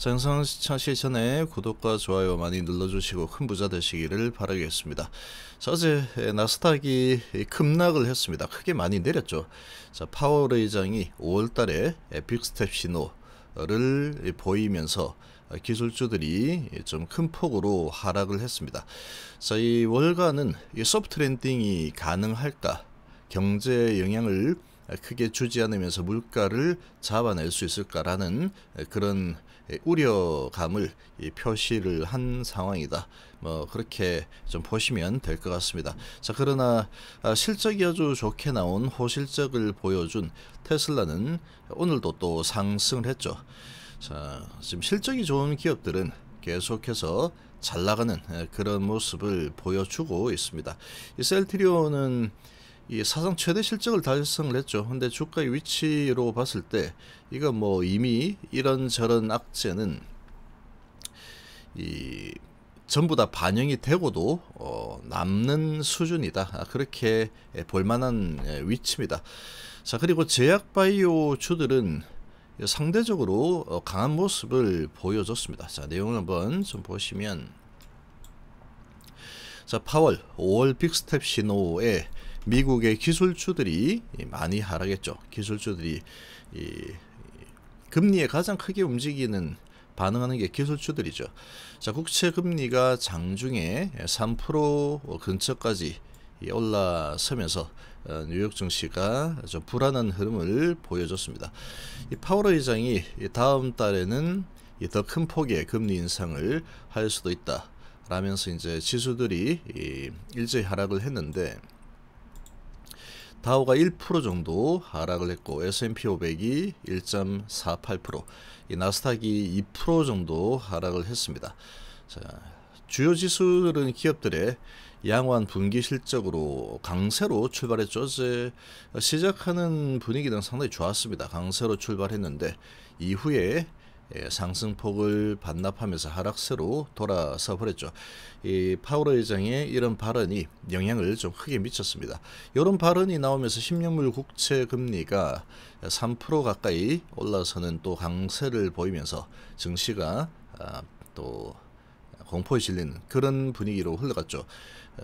영상 시청하시기 전에 구독과 좋아요 많이 눌러주시고 큰 부자 되시기를 바라겠습니다. 자, 어제 나스닥이 급락을 했습니다. 크게 많이 내렸죠. 자, 파월 의장이 5월달에 빅스텝 신호를 보이면서 기술주들이 좀 큰 폭으로 하락을 했습니다. 자, 이 월간은 이 소프트 랜딩이 가능할까? 경제 영향을 크게 주지 않으면서 물가를 잡아낼 수 있을까라는 그런 우려감을 표시를 한 상황이다. 뭐 그렇게 좀 보시면 될 것 같습니다. 자, 그러나 실적이 아주 좋게 나온 호실적을 보여준 테슬라는 오늘도 또 상승을 했죠. 자, 지금 실적이 좋은 기업들은 계속해서 잘 나가는 그런 모습을 보여주고 있습니다. 이 셀트리온은 이 사상 최대 실적을 달성을 했죠. 근데 주가의 위치로 봤을 때 이거 뭐 이미 이런저런 악재는 이 전부 다 반영이 되고도 남는 수준이다. 그렇게 볼만한 위치입니다. 자, 그리고 제약바이오 주들은 상대적으로 강한 모습을 보여줬습니다. 자, 내용을 한번 좀 보시면, 자, 파월 5월 빅스텝 신호에 미국의 기술주들이 많이 하락했죠. 기술주들이 금리에 가장 크게 움직이는 반응하는 게 기술주들이죠. 자, 국채 금리가 장중에 3% 근처까지 올라서면서 뉴욕 증시가 좀 불안한 흐름을 보여줬습니다. 이 파월 의장이 다음 달에는 더 큰 폭의 금리 인상을 할 수도 있다 라면서 이제 지수들이 일제히 하락을 했는데, 다우가 1% 정도 하락을 했고 S&P 500이 1.48%, 이 나스닥이 2% 정도 하락을 했습니다. 자, 주요 지수들은 기업들의 양호한 분기 실적으로 강세로 출발했죠. 어제 시작하는 분위기는 상당히 좋았습니다. 강세로 출발했는데 이후에 상승폭을 반납하면서 하락세로 돌아서 버렸죠. 이 파월 의장의 이런 발언이 영향을 좀 크게 미쳤습니다. 이런 발언이 나오면서 10년물 국채 금리가 3% 가까이 올라서는 또 강세를 보이면서 증시가 또 공포에 질리는 그런 분위기로 흘러갔죠.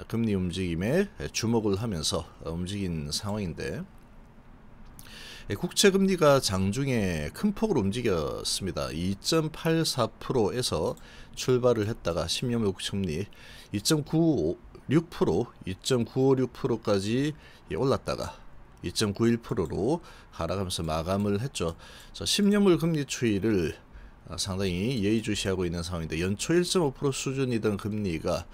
금리 움직임에 주목을 하면서 움직인 상황인데, 국채 금리가 장중에 큰 폭으로 움직였습니다. 2.84%에서 출발을 했다가 10년물 국채 금리 2.96%, 2.956%까지 올랐다가 2.91%로 하락하면서 마감을 했죠. 자, 10년물 금리 추이를 상당히 예의주시하고 있는 상황인데, 연초 1.5% 수준이던 금리가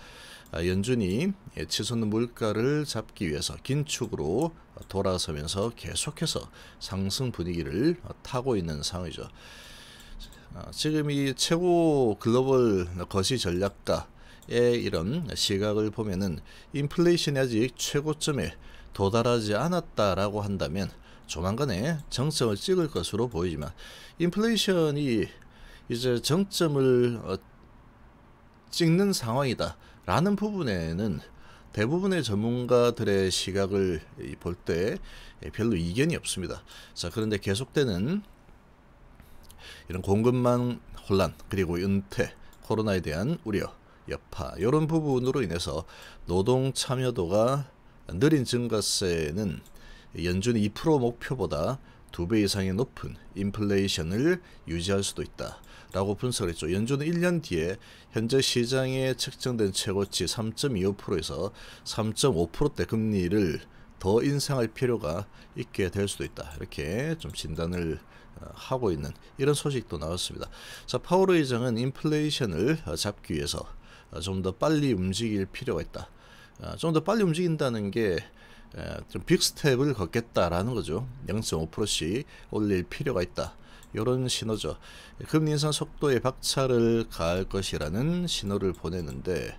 연준이 치솟는 물가를 잡기 위해서 긴축으로 돌아서면서 계속해서 상승 분위기를 타고 있는 상황이죠. 지금 이 최고 글로벌 거시 전략가의 이런 시각을 보면은 인플레이션이 아직 최고점에 도달하지 않았다라고 한다면 조만간에 정점을 찍을 것으로 보이지만, 인플레이션이 이제 정점을 찍는 상황이다 라는 부분에는 대부분의 전문가들의 시각을 볼 때 별로 이견이 없습니다. 자, 그런데 계속되는 이런 공급망 혼란, 그리고 은퇴, 코로나에 대한 우려, 여파, 이런 부분으로 인해서 노동 참여도가 느린 증가세는 연준이 2% 목표보다 2배 이상의 높은 인플레이션을 유지할 수도 있다 라고 분석을 했죠. 연준은 1년 뒤에 현재 시장에 책정된 최고치 3.25%에서 3.5%대 금리를 더 인상할 필요가 있게 될 수도 있다, 이렇게 좀 진단을 하고 있는 이런 소식도 나왔습니다. 자, 파월 의장은 인플레이션을 잡기 위해서 좀 더 빨리 움직일 필요가 있다. 좀 더 빨리 움직인다는 게 좀 빅스텝을 걷겠다라는 거죠. 0.5%씩 올릴 필요가 있다, 이런 신호죠. 금리 인상 속도에 박차를 가할 것이라는 신호를 보내는데,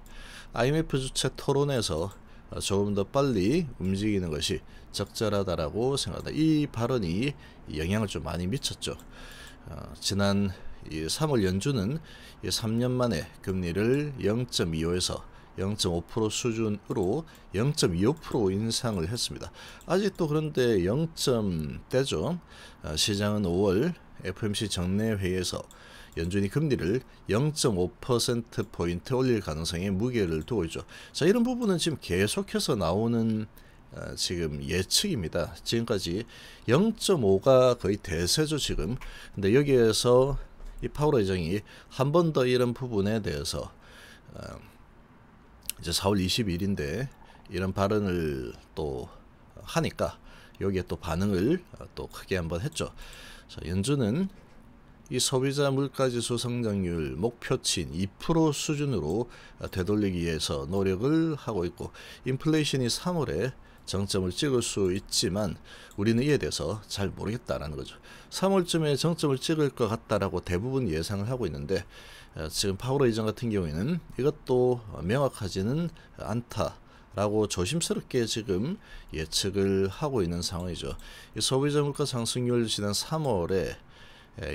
IMF 주최 토론에서 조금 더 빨리 움직이는 것이 적절하다라고 생각한다. 이 발언이 영향을 좀 많이 미쳤죠. 지난 3월 연준은 3년 만에 금리를 0.25에서 0.5% 수준으로 0.25% 인상을 했습니다. 아직도 그런데 0점대죠. 시장은 5월 FOMC 정례 회의에서 연준이 금리를 0.5%포인트 올릴 가능성에 무게를 두고 있죠. 자, 이런 부분은 지금 계속해서 나오는 지금 예측입니다. 지금까지 0.5가 거의 대세죠 지금. 근데 여기에서 이 파월 의장이 한 번 더 이런 부분에 대해서 이제 4월 20일인데 이런 발언을 또 하니까 여기에 또 반응을 또 크게 한번 했죠. 자, 연준은 이 소비자 물가지수 성장률 목표치인 2% 수준으로 되돌리기 위해서 노력을 하고 있고, 인플레이션이 3월에 정점을 찍을 수 있지만 우리는 이에 대해서 잘 모르겠다라는 거죠. 3월쯤에 정점을 찍을 것 같다라고 대부분 예상을 하고 있는데, 지금 파월 의장 같은 경우에는 이것도 명확하지는 않다라고 조심스럽게 지금 예측을 하고 있는 상황이죠. 이 소비자 물가 상승률 지난 3월에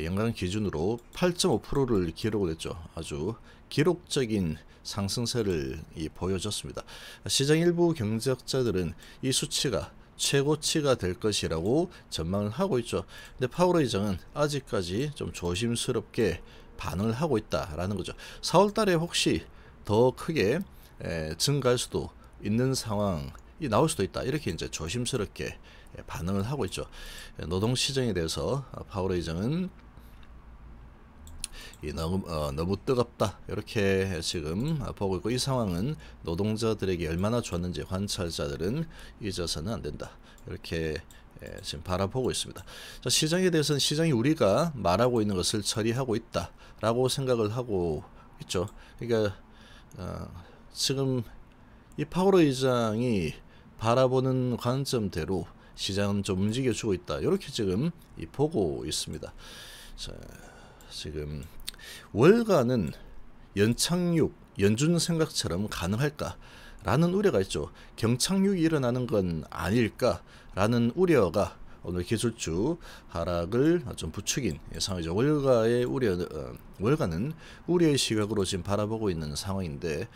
연간 기준으로 8.5%를 기록을 했죠. 아주 기록적인 상승세를 보여줬습니다. 시장 일부 경제학자들은 이 수치가 최고치가 될 것이라고 전망을 하고 있죠. 근데 파월 의장은 아직까지 좀 조심스럽게 반응을 하고 있다라는 거죠. 4월 달에 혹시 더 크게 증가할 수도 있는 상황이 나올 수도 있다. 이렇게 이제 조심스럽게 반응을 하고 있죠. 노동시장에 대해서 파월 의장은 너무 뜨겁다 이렇게 지금 보고 있고, 이 상황은 노동자들에게 얼마나 좋았는지 관찰자들은 잊어서는 안 된다 이렇게 지금 바라보고 있습니다. 자, 시장에 대해서는 시장이 우리가 말하고 있는 것을 처리하고 있다라고 생각을 하고 있죠. 그러니까 지금 이 파월 의장이 바라보는 관점대로 시장은 좀 움직여주고 있다 이렇게 지금 보고 있습니다. 자, 지금 월가는 연착륙, 연준 생각처럼 가능할까라는 우려가 있죠. 경착륙이 일어나는 건 아닐까라는 우려가 오늘 기술주 하락을 좀 부추긴 상황이죠. 월가는 우려의 시각으로 지금 바라보고 있는 상황인데,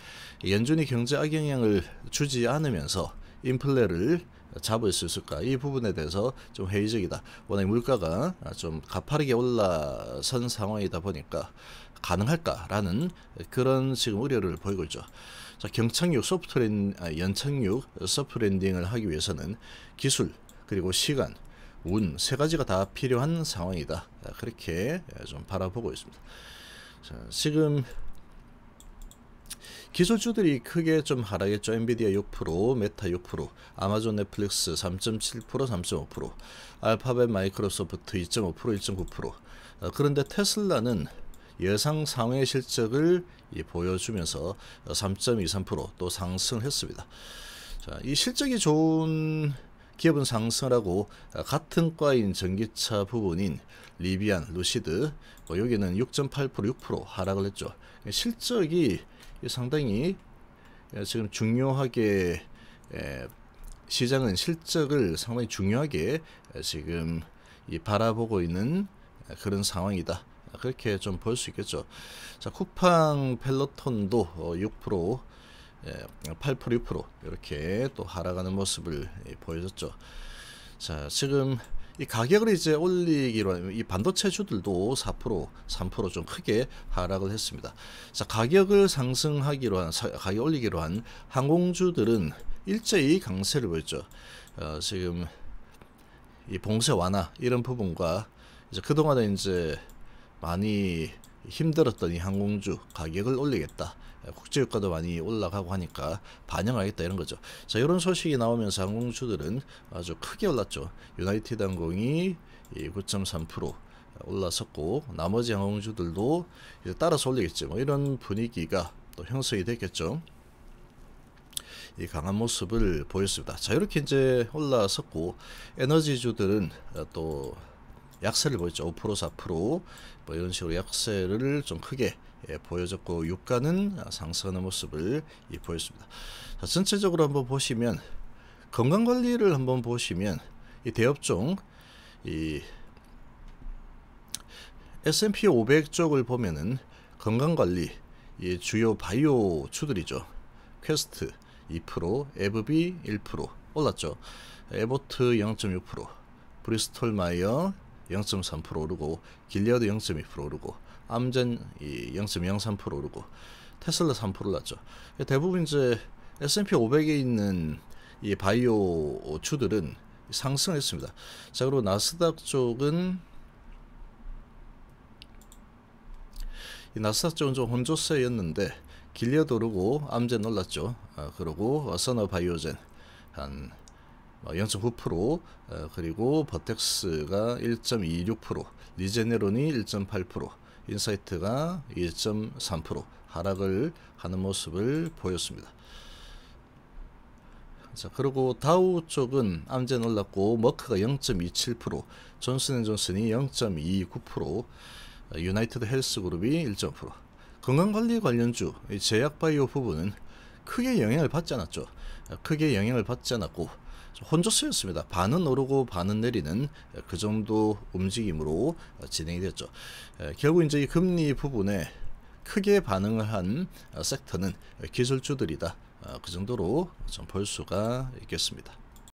연준이 경제 악영향을 주지 않으면서 인플레를 잡을 수 있을까? 이 부분에 대해서 좀 회의적이다. 워낙 물가가 좀 가파르게 올라선 상황이다 보니까 가능할까라는 그런 지금 우려를 보이고 있죠. 자, 연착륙 소프트랜딩을 하기 위해서는 기술 그리고 시간, 운 세 가지가 다 필요한 상황이다. 그렇게 좀 바라보고 있습니다. 자, 지금 기술주들이 크게 좀 하락했죠. 엔비디아 6%, 메타 6%, 아마존 넷플릭스 3.7%, 3.5%, 알파벳 마이크로소프트 2.5%, 1.9%. 그런데 테슬라는 예상 상회 실적을 보여주면서 3.23% 또 상승했습니다. 자, 이 실적이 좋은 기업은 상승하고, 같은 과인 전기차 부분인 리비안, 루시드 여기는 6.8%, 6% 하락을 했죠. 실적이 상당히 지금 중요하게, 시장은 실적을 상당히 중요하게 지금 바라보고 있는 그런 상황이다. 그렇게 좀 볼 수 있겠죠. 자, 쿠팡 펠로톤도 6%, 8%, 6% 이렇게 또 하락하는 모습을 보여줬죠. 자, 지금 이 가격을 이제 올리기로 이 반도체주들도 4%, 3% 좀 크게 하락을 했습니다. 자, 가격을 가격 올리기로 한 항공주들은 일제히 강세를 보였죠. 지금 이 봉쇄 완화 이런 부분과 이제 그동안에 이제 많이 힘들었던 이 항공주 가격을 올리겠다. 국제유가도 많이 올라가고 하니까 반영하겠다 이런 거죠. 자, 이런 소식이 나오면서 항공주들은 아주 크게 올랐죠. 유나이티드 항공이 9.3% 올랐었고, 나머지 항공주들도 이제 따라서 올리겠죠. 뭐 이런 분위기가 또 형성이 됐겠죠. 이 강한 모습을 보였습니다. 자, 이렇게 이제 올라섰고, 에너지주들은 또 약세를 보였죠. 5%, 4% 뭐 이런 식으로 약세를 좀 크게 보여줬고, 유가는 상승하는 모습을 보였습니다. 자, 전체적으로 한번 보시면, 건강관리를 한번 보시면 이 대업종 이 S&P 500 쪽을 보면은 건강관리 이 주요 바이오주들이죠. 퀘스트 2%, 에브비 1% 올랐죠. 에보트 0.6%, 브리스톨 마이어 0.3% 오르고, 길리어드 0.2% 오르고, 암젠 0.03% 오르고, 테슬라 3% 올랐죠. 대부분 이제 S&P 500에 있는 이 바이오 주들은 상승했습니다. 자, 그리고 나스닥 쪽은 이 나스닥 쪽은 좀 혼조세였는데 길리어드 오르고 암젠 올랐죠. 그리고 서너바이오젠 한 0.9%, 그리고 버텍스가 1.26%, 리제네론이 1.8%, 인사이트가 1.3% 하락을 하는 모습을 보였습니다. 자, 그리고 다우 쪽은 암젠 올랐고 머크가 0.27%, 존슨앤존슨이 0.29%, 유나이티드 헬스그룹이 1.5%. 건강관리 관련주, 제약바이오 부분은 크게 영향을 받지 않았죠. 크게 영향을 받지 않았고 혼조세였습니다. 반은 오르고 반은 내리는 그 정도 움직임으로 진행이 됐죠. 결국 이제 이 금리 부분에 크게 반응을 한 섹터는 기술주들이다. 그 정도로 좀 볼 수가 있겠습니다.